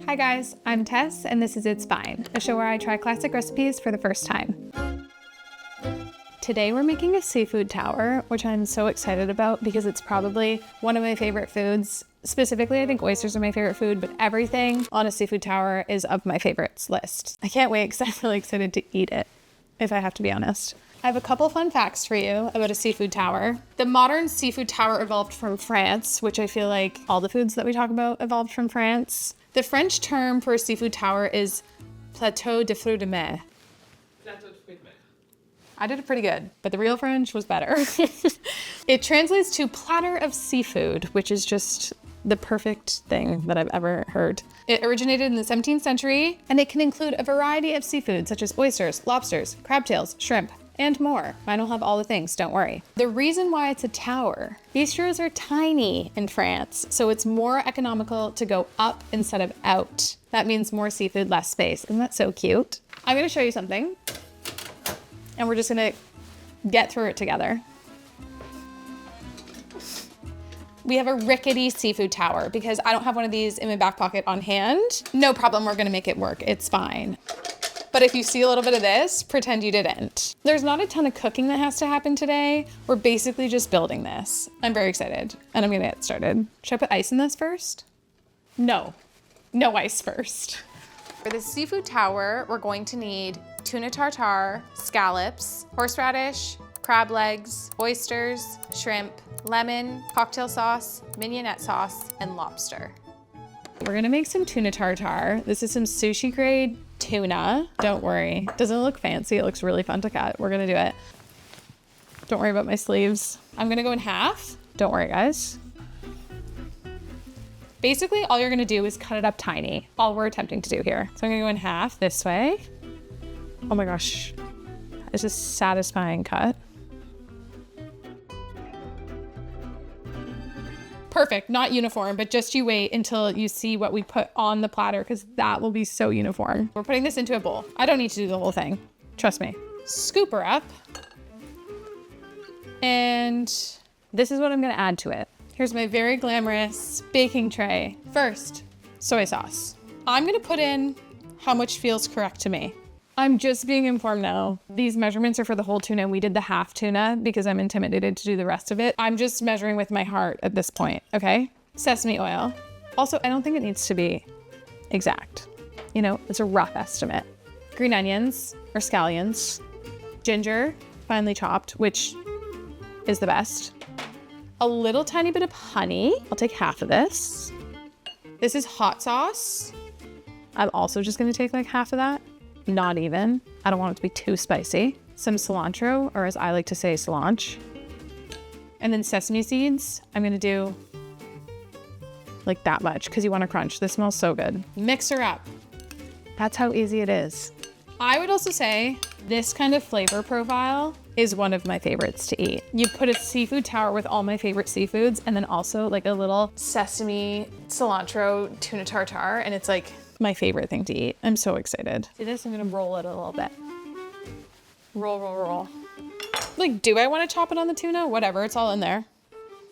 Hi guys, I'm Tess and this is It's Fine, a show where I try classic recipes for the first time. Today we're making a seafood tower, which I'm so excited about because it's probably one of my favorite foods. Specifically, I think oysters are my favorite food, but everything on a seafood tower is of my favorites list. I can't wait because I'm really excited to eat it, if I have to be honest. I have a couple fun facts for you about a seafood tower. The modern seafood tower evolved from France, which I feel like all the foods that we talk about evolved from France. The French term for a seafood tower is plateau de fruits de mer. I did it pretty good, but the real French was better. It translates to platter of seafood, which is just the perfect thing that I've ever heard. It originated in the 17th century, and it can include a variety of seafood such as oysters, lobsters, crab tails, shrimp, and more. Mine will have all the things, don't worry. The reason why it's a tower, bistros are tiny in France, so it's more economical to go up instead of out. That means more seafood, less space. Isn't that so cute? I'm gonna show you something, and we're just gonna get through it together. We have a rickety seafood tower because I don't have one of these in my back pocket on hand. No problem, we're gonna make it work, it's fine. But if you see a little bit of this, pretend you didn't. There's not a ton of cooking that has to happen today. We're basically just building this. I'm very excited and I'm gonna get started. Should I put ice in this first? No ice first. For the seafood tower, we're going to need tuna tartar, scallops, horseradish, crab legs, oysters, shrimp, lemon, cocktail sauce, mignonette sauce, and lobster. We're gonna make some tuna tartar. This is some sushi grade tuna. Don't worry, doesn't look fancy. It looks really fun to cut. We're gonna do it. Don't worry about my sleeves. I'm gonna go in half. Don't worry, guys. Basically, all you're gonna do is cut it up tiny. All we're attempting to do here. So I'm gonna go in half this way. Oh my gosh, it's a satisfying cut. Perfect, not uniform, but just you wait until you see what we put on the platter because that will be so uniform. We're putting this into a bowl. I don't need to do the whole thing, trust me. Scoop her up. And this is what I'm gonna add to it. Here's my very glamorous baking tray. First, soy sauce. I'm gonna put in how much feels correct to me. I'm just being informed now. These measurements are for the whole tuna. We did the half tuna because I'm intimidated to do the rest of it. I'm just measuring with my heart at this point, okay? Sesame oil. Also, I don't think it needs to be exact. You know, it's a rough estimate. Green onions or scallions. Ginger, finely chopped, which is the best. A little tiny bit of honey. I'll take half of this. This is hot sauce. I'm also just gonna take like half of that. Not even. I don't want it to be too spicy. Some cilantro, or as I like to say, cilantro. And then sesame seeds. I'm gonna do like that much because you want to crunch. This smells so good. Mix her up. That's how easy it is. I would also say this kind of flavor profile is one of my favorites to eat. You put a seafood tower with all my favorite seafoods and then also like a little sesame, cilantro, tuna tartar, and it's like my favorite thing to eat. I'm so excited. See this? I'm gonna roll it a little bit. Roll, roll, roll. Like, do I want to chop it on the tuna? Whatever, it's all in there.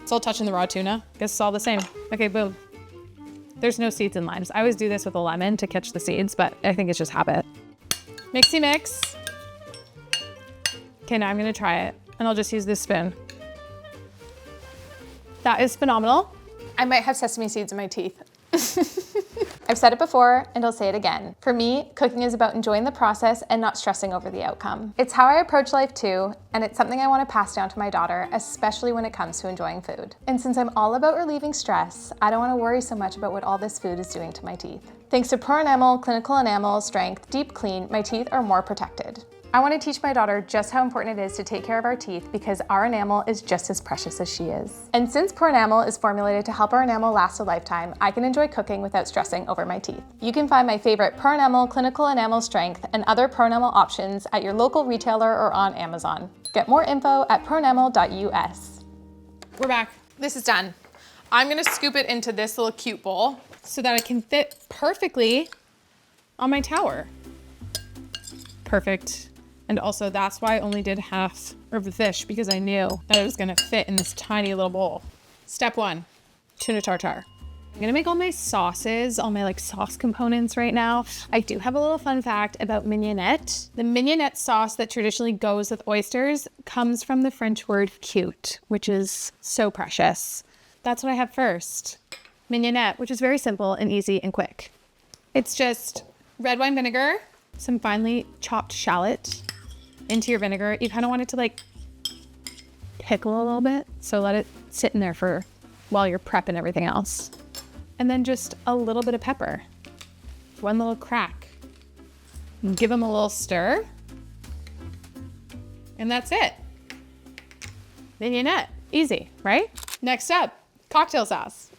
It's all touching the raw tuna. Guess it's all the same. Okay, boom. There's no seeds and limes. I always do this with a lemon to catch the seeds, but I think it's just habit. Mixy mix. Okay, now I'm gonna try it and I'll just use this spoon. That is phenomenal. I might have sesame seeds in my teeth. I've said it before and I'll say it again. For me, cooking is about enjoying the process and not stressing over the outcome. It's how I approach life too, and it's something I want to pass down to my daughter, especially when it comes to enjoying food. And since I'm all about relieving stress, I don't want to worry so much about what all this food is doing to my teeth. Thanks to Pronamel Clinical Enamel Strength Deep Clean, my teeth are more protected. I want to teach my daughter just how important it is to take care of our teeth because our enamel is just as precious as she is. And since Pronamel is formulated to help our enamel last a lifetime, I can enjoy cooking without stressing over my teeth. You can find my favorite Pronamel Clinical Enamel Strength and other Pronamel options at your local retailer or on Amazon. Get more info at pronamel.us. We're back. This is done. I'm gonna scoop it into this little cute bowl so that it can fit perfectly on my tower. Perfect. And also that's why I only did half of the fish because I knew that it was gonna fit in this tiny little bowl. Step one, tuna tartar. I'm gonna make all my sauces, all my like sauce components right now. I do have a little fun fact about mignonette. The mignonette sauce that traditionally goes with oysters comes from the French word cute, which is so precious. That's what I have first. Mignonette, which is very simple and easy and quick. It's just red wine vinegar, some finely chopped shallot into your vinegar. You kind of want it to like pickle a little bit, so let it sit in there for while you're prepping everything else. And then just a little bit of pepper, one little crack. Give them a little stir, and that's it. Mignonette, easy, right? Next up, cocktail sauce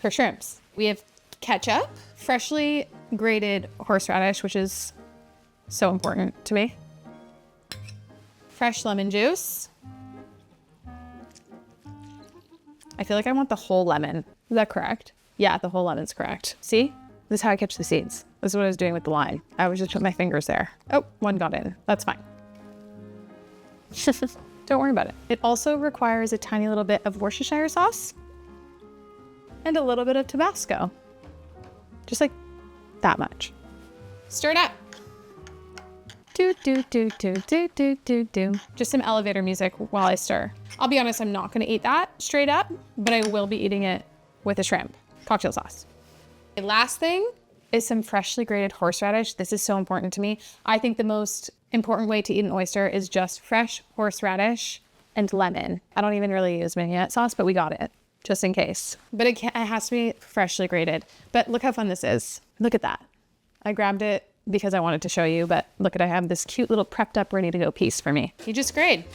for shrimps. We have ketchup, freshly grated horseradish, which is so important to me. Fresh lemon juice. I feel like I want the whole lemon. Is that correct? Yeah, the whole lemon's correct. See? This is how I catch the seeds. This is what I was doing with the lime. I was just putting my fingers there. Oh, one got in. That's fine. Don't worry about it. It also requires a tiny little bit of Worcestershire sauce and a little bit of Tabasco. Just like that much. Stir it up. Do, do, do, do, do, do, do, do. Just some elevator music while I stir. I'll be honest, I'm not gonna eat that straight up, but I will be eating it with a shrimp cocktail sauce. The last thing is some freshly grated horseradish. This is so important to me. I think the most important way to eat an oyster is just fresh horseradish and lemon. I don't even really use mignonette sauce, but we got it just in case. But it has to be freshly grated. But look how fun this is. Look at that. I grabbed it because I wanted to show you, but look at, I have this cute little prepped up, ready to go piece for me. You just grate.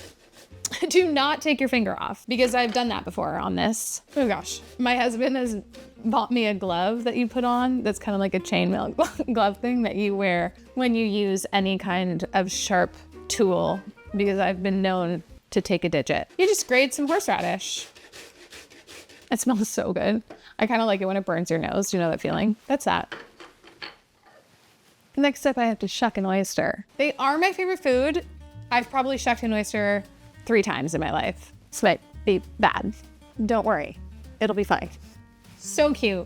Do not take your finger off, because I've done that before on this. Oh gosh. My husband has bought me a glove that you put on that's kind of like a chainmail glove thing that you wear when you use any kind of sharp tool, because I've been known to take a digit. You just grate some horseradish. It smells so good. I kind of like it when it burns your nose. Do you know that feeling? That's that. Next up, I have to shuck an oyster. They are my favorite food. I've probably shucked an oyster 3 times in my life. This might be bad. Don't worry, it'll be fine. So cute,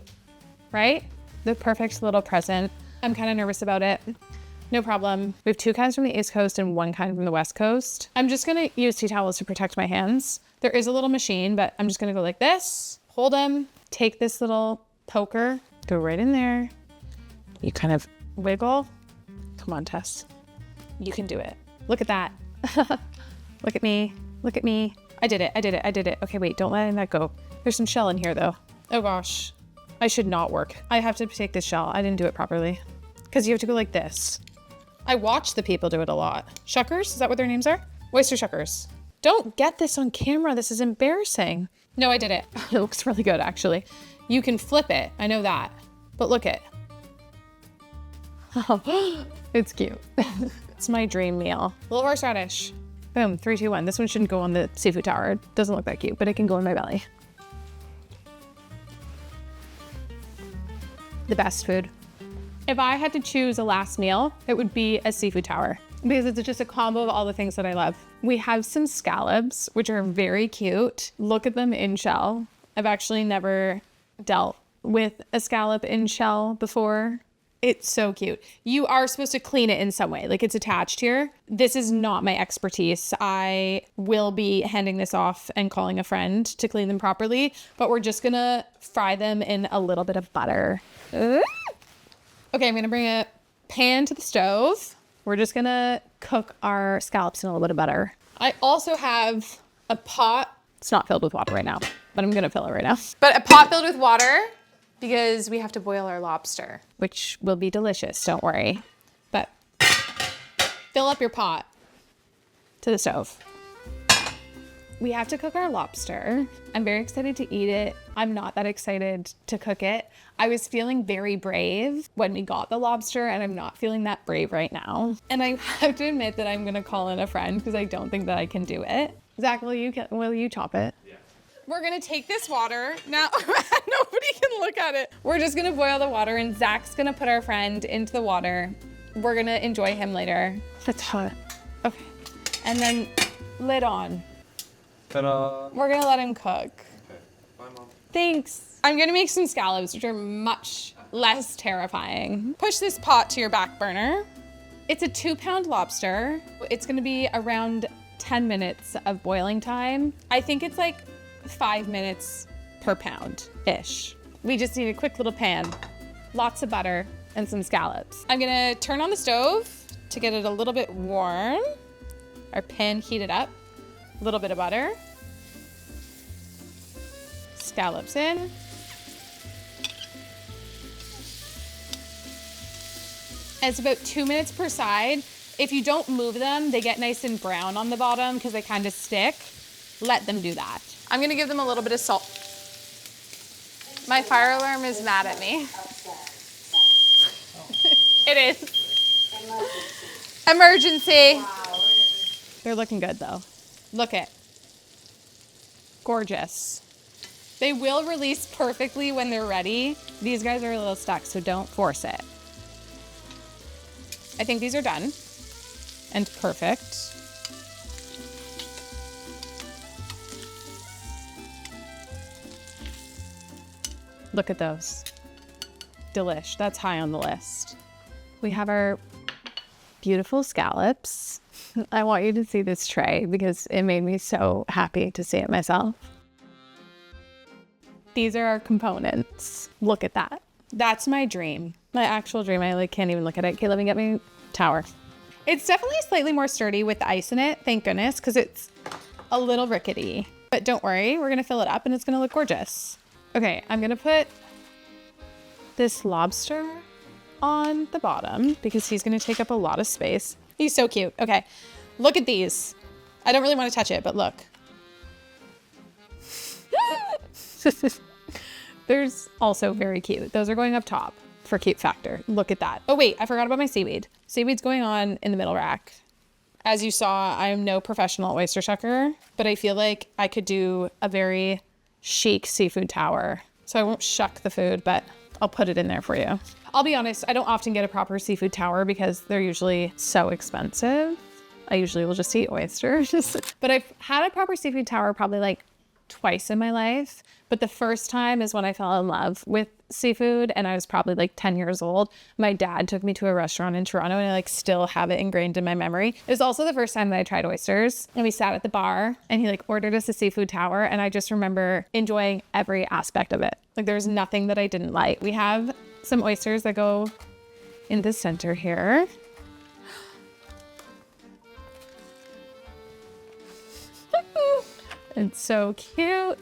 right? The perfect little present. I'm kind of nervous about it. No problem. We have 2 kinds from the East Coast and 1 kind from the West Coast. I'm just gonna use tea towels to protect my hands. There is a little machine, but I'm just gonna go like this, hold them, take this little poker, go right in there. You kind of wiggle. Come on, Tess. You can do it. Look at that. Look at me. Look at me. I did it. I did it. I did it. Okay, wait, don't let that go. There's some shell in here though. Oh gosh. I should not work. I have to take this shell. I didn't do it properly. Because you have to go like this. I watch the people do it a lot. Shuckers? Is that what their names are? Oyster shuckers. Don't get this on camera. This is embarrassing. No, I did it. It looks really good, actually. You can flip it. I know that. But look it. Oh, it's cute. It's my dream meal. Little horseradish. Boom, 3, 2, 1. This one shouldn't go on the seafood tower. It doesn't look that cute, but it can go in my belly. The best food. If I had to choose a last meal, it would be a seafood tower, because it's just a combo of all the things that I love. We have some scallops, which are very cute. Look at them in shell. I've actually never dealt with a scallop in shell before. It's so cute. You are supposed to clean it in some way, like it's attached here. This is not my expertise. I will be handing this off and calling a friend to clean them properly, but we're just gonna fry them in a little bit of butter. Okay, I'm gonna bring a pan to the stove. We're just gonna cook our scallops in a little bit of butter. I also have a pot. It's not filled with water right now, but I'm gonna fill it right now. But a pot filled with water, because we have to boil our lobster, which will be delicious, don't worry. But fill up your pot to the stove. We have to cook our lobster. I'm very excited to eat it. I'm not that excited to cook it. I was feeling very brave when we got the lobster, and I'm not feeling that brave right now. And I have to admit that I'm gonna call in a friend, because I don't think that I can do it. Zach, will you chop it? Yeah. We're gonna take this water. Now, nobody can look at it. We're just gonna boil the water, and Zach's gonna put our friend into the water. We're gonna enjoy him later. That's hot. Okay. And then lid on. Ta-da. We're gonna let him cook. Okay. Bye, Mom. Thanks. I'm gonna make some scallops, which are much less terrifying. Push this pot to your back burner. It's a 2-pound lobster. It's gonna be around 10 minutes of boiling time. I think it's like 5 minutes per pound-ish. We just need a quick little pan, lots of butter, and some scallops. I'm gonna turn on the stove to get it a little bit warm. Our pan heated up, a little bit of butter. Scallops in. And it's about 2 minutes per side. If you don't move them, they get nice and brown on the bottom because they kind of stick. Let them do that. I'm gonna give them a little bit of salt. My fire alarm is mad at me. It is. Emergency. They're looking good though. Look it. Gorgeous. They will release perfectly when they're ready. These guys are a little stuck, so don't force it. I think these are done and perfect. Look at those. Delish. That's high on the list. We have our beautiful scallops. I want you to see this tray because it made me so happy to see it myself. These are our components. Look at that. That's my dream. My actual dream. I like can't even look at it. Okay, let me get my tower. It's definitely slightly more sturdy with the ice in it, thank goodness, because it's a little rickety. But don't worry, we're gonna fill it up and it's gonna look gorgeous. Okay, I'm gonna put this lobster on the bottom because he's gonna take up a lot of space. He's so cute. Okay, look at these. I don't really want to touch it, but look. There's also very cute. Those are going up top for cute factor. Look at that. Oh wait, I forgot about my seaweed. Seaweed's going on in the middle rack. As you saw, I am no professional oyster shucker, but I feel like I could do a very chic seafood tower. So I won't shuck the food, but I'll put it in there for you. I'll be honest, I don't often get a proper seafood tower because they're usually so expensive. I usually will just eat oysters. But I've had a proper seafood tower probably like twice in my life. But the first time is when I fell in love with seafood and I was probably like 10 years old. My dad took me to a restaurant in Toronto and I like still have it ingrained in my memory. It was also the first time that I tried oysters and we sat at the bar and he like ordered us a seafood tower and I just remember enjoying every aspect of it. Like there's nothing that I didn't like. We have some oysters that go in the center here. It's so cute.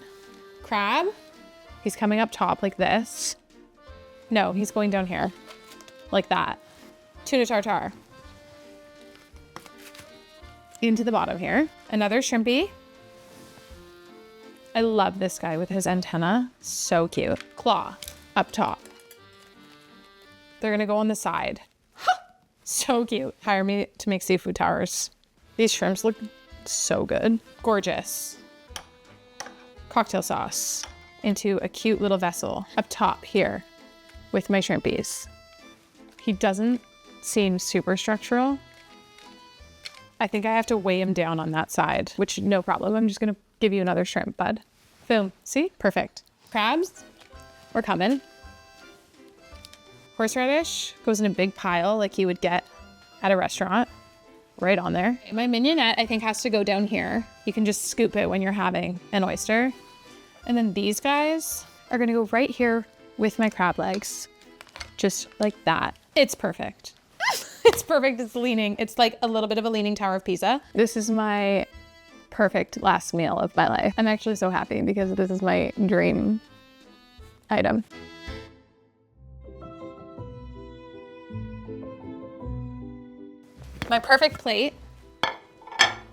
Crab, he's coming up top like this. No, he's going down here like that. Tuna tartar. Into the bottom here. Another shrimpy. I love this guy with his antenna. So cute. Claw up top. They're gonna go on the side. So cute. Hire me to make seafood towers. These shrimps look so good. Gorgeous. Cocktail sauce into a cute little vessel up top here with my shrimpies. He doesn't seem super structural. I think I have to weigh him down on that side, which no problem. I'm just gonna give you another shrimp, bud. Boom, see? Perfect. Crabs, we're coming. Horseradish goes in a big pile like you would get at a restaurant. Right on there. My mignonette, I think, has to go down here. You can just scoop it when you're having an oyster. And then these guys are gonna go right here with my crab legs. Just like that. It's perfect. It's perfect. It's leaning. It's like a little bit of a leaning Tower of Pisa. This is my perfect last meal of my life. I'm actually so happy because this is my dream item. My perfect plate.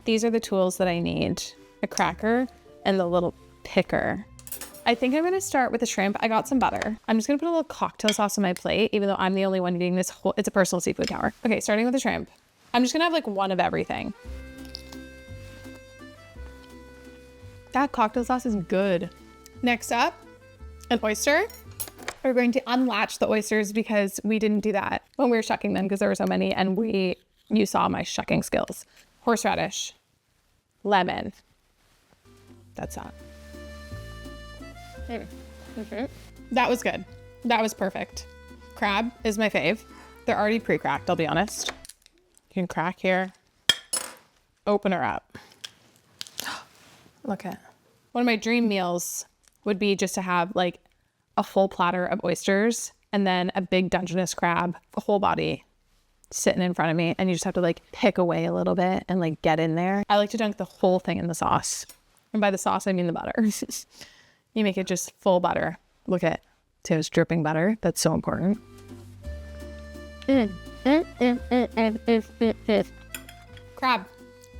These are the tools that I need. A cracker and the little picker. I think I'm gonna start with the shrimp. I got some butter. I'm just gonna put a little cocktail sauce on my plate, even though I'm the only one eating this whole, it's a personal seafood tower. Okay, starting with the shrimp. I'm just gonna have like one of everything. That cocktail sauce is good. Next up, an oyster. We're going to unlatch the oysters because we didn't do that when we were shucking them because there were so many and you saw my shucking skills. Horseradish, lemon. That's that. That was good. That was perfect. Crab is my fave. They're already pre-cracked, I'll be honest. You can crack here, open her up. Look at, one of my dream meals would be just to have like a full platter of oysters and then a big Dungeness crab, a whole body sitting in front of me. And you just have to like pick away a little bit and like get in there. I like to dunk the whole thing in the sauce. And by the sauce, I mean the butter. You make it just full butter. Look at Tio's dripping butter. That's so important. Crab,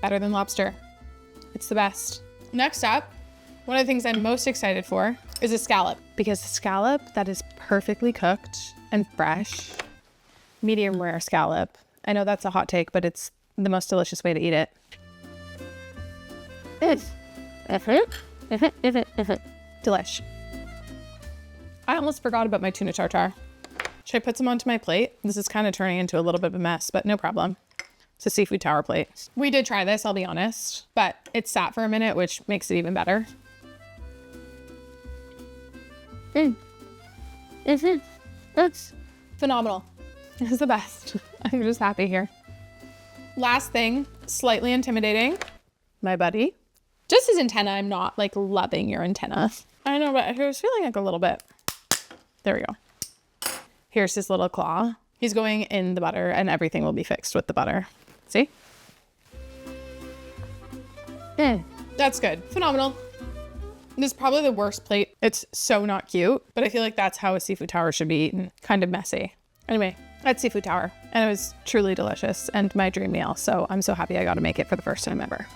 better than lobster. It's the best. Next up, one of the things I'm most excited for is a scallop, because the scallop that is perfectly cooked and fresh, medium rare scallop. I know that's a hot take, but it's the most delicious way to eat it. Delish. I almost forgot about my tuna tartar. Should I put some onto my plate? This is kind of turning into a little bit of a mess, but no problem. It's a seafood tower plate. We did try this, I'll be honest, but it sat for a minute, which makes it even better. It's phenomenal. It's the best. I'm just happy here. Last thing, slightly intimidating. My buddy. Just his antenna, I'm not like loving your antenna. I know, but I was feeling like a little bit. There we go. Here's his little claw. He's going in the butter and everything will be fixed with the butter. See? That's good. Phenomenal. This is probably the worst plate. It's so not cute, but I feel like that's how a seafood tower should be eaten. Kind of messy. Anyway, that's seafood tower and it was truly delicious and my dream meal. So I'm so happy I got to make it for the first time ever.